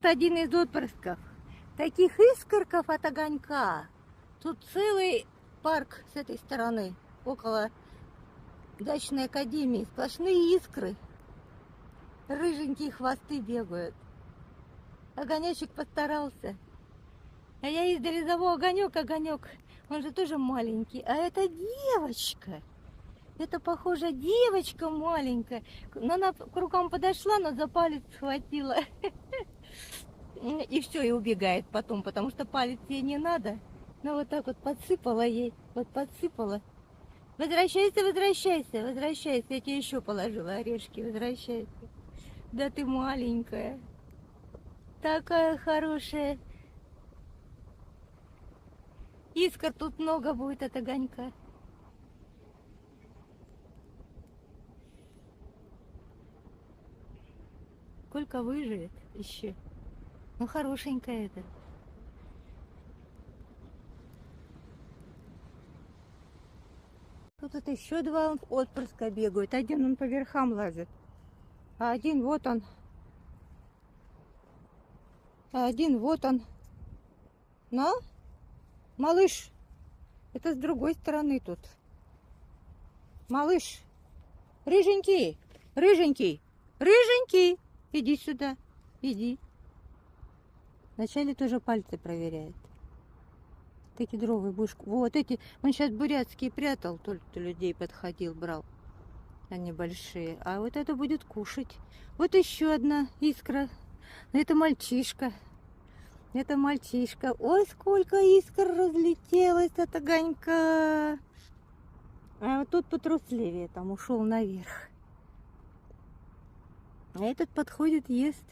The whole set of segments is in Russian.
Один из отпрысков. Таких искорков от огонька. Тут целый парк с этой стороны, около дачной академии. Сплошные искры. Рыженькие хвосты бегают. Огонечек постарался. А я издали зову огонек, огонек. Он же тоже маленький. А это девочка. Это, похоже, девочка маленькая. Но она к рукам подошла, но за палец схватила. И все, и убегает потом, потому что палец ей не надо. Ну вот так вот подсыпала ей. Вот подсыпала. Возвращайся, возвращайся, возвращайся. Я тебе еще положила орешки. Возвращайся. Да ты маленькая. Такая хорошая. Искр тут много будет от огонька. Сколько выживет еще. Ну, хорошенькая это. Тут это еще два отпрыска бегают. Один он по верхам лазит. А один вот он. А один вот он. На, малыш. Это с другой стороны тут. Малыш. Рыженький. Рыженький. Рыженький. Иди сюда. Иди. Вначале тоже пальцы проверяет. Ты кедровый будешь. Вот эти. Он сейчас бурятские прятал. Только людей подходил, брал. Они большие. А вот это будет кушать. Вот еще одна искра. Это мальчишка. Это мальчишка. Ой, сколько искр разлетелось от огонька. А вот тут потрусливее. Там ушел наверх. А этот подходит, ест.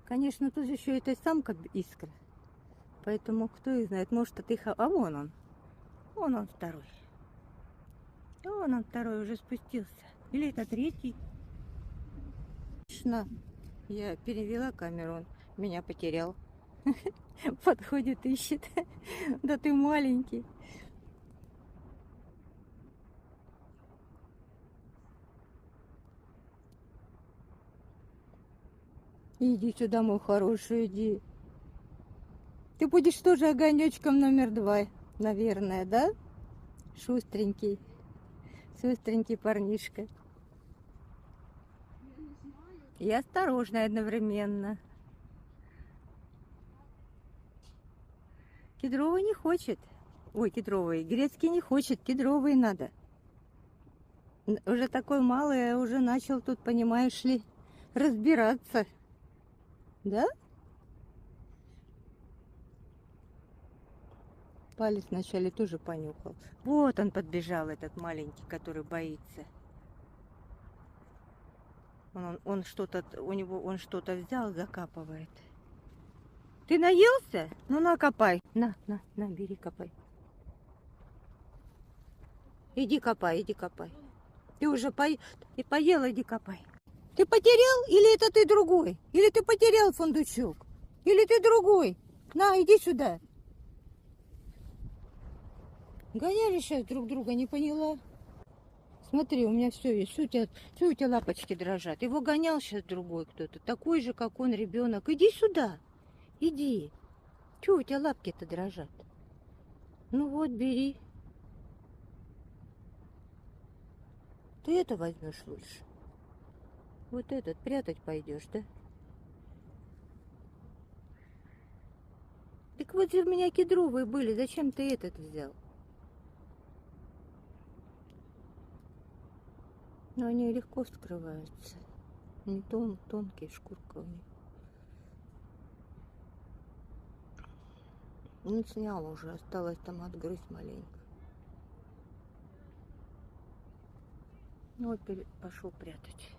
Конечно, тут еще это самка искра. Поэтому кто и знает, может это их... А вон он. Вон он второй. Вон он второй уже спустился. Или это третий. Точно. Я перевела камеру, он меня потерял. Подходит, ищет. Да ты маленький. Иди сюда, мой хороший, иди. Ты будешь тоже огонечком номер 2, наверное, да? Шустренький. Шустренький парнишка. И осторожный одновременно. Кедровый не хочет. Ой, кедровый. Грецкий не хочет. Кедровый надо. Уже такой малый, а уже начал тут, понимаешь ли, разбираться. Да? Палец вначале тоже понюхал. Вот он подбежал, этот маленький, который боится. Он что-то, у него он что-то взял, закапывает. Ты наелся? Ну на, копай. На, бери, копай. Иди копай, иди копай. Ты уже и поел, иди копай. Ты потерял или это ты другой? Или ты потерял фундучок? Или ты другой? На, иди сюда. Гоняли сейчас друг друга, не поняла. Смотри, у меня все есть. Что у тебя лапочки дрожат? Его гонял сейчас другой кто-то. Такой же, как он, ребенок. Иди сюда. Иди. Чего у тебя лапки-то дрожат? Ну вот, бери. Ты это возьмешь лучше. Вот этот прятать пойдешь, да? Так вот же у меня кедровые были. Зачем ты этот взял? Но они легко вскрываются. Не тонкие, шкурка у них. Он снял уже, осталось там отгрызть маленько. Ну вот пошел прятать.